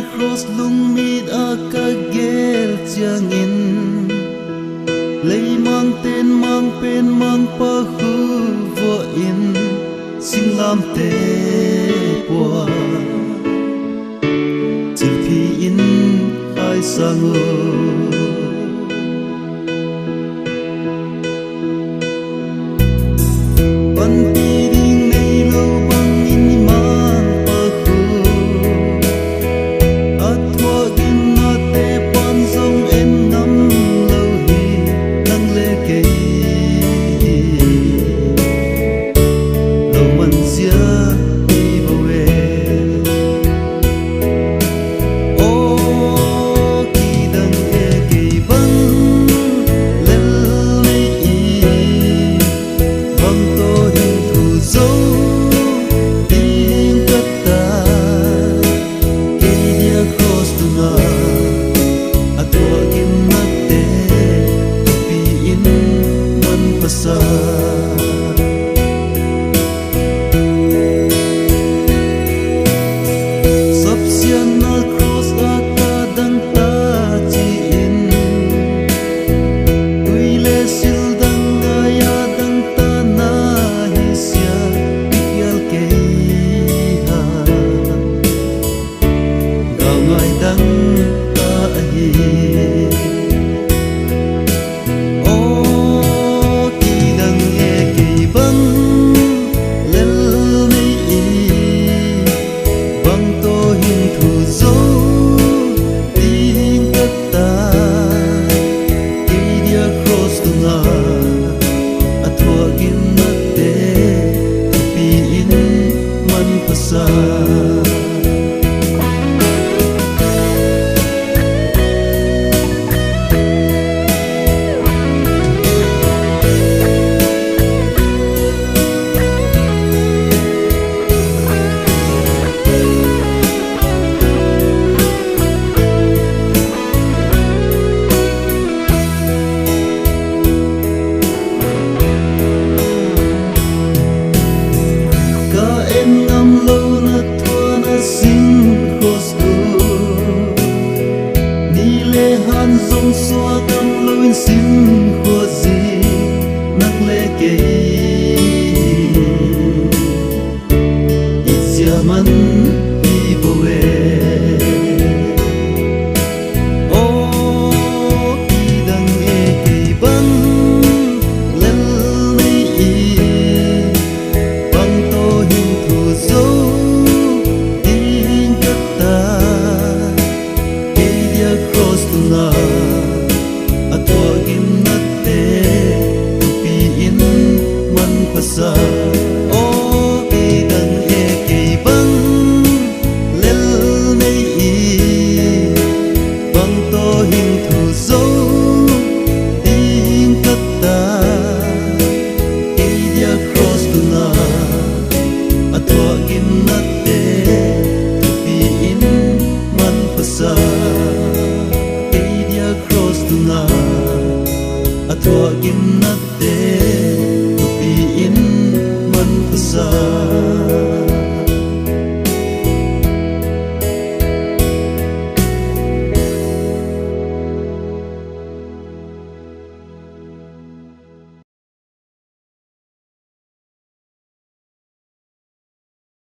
cross lung mit a ka gel chiang in lấy mang tên mang pen mang pa hu vô in xin làm tê qua chỉ phi in hai sang dòng xóa tâm lối xin của gì nắc lệ kê ít giờ mắn đi vô về ô đi đằng nghe kỳ bắn lên lấy băng tô hình thù dấu tin cất ta cross to na atwa gim natte tupi in man pasa o idan e ke bang lel nei i bang to hin thu zo tin katta e dia cross to na atwa gim natte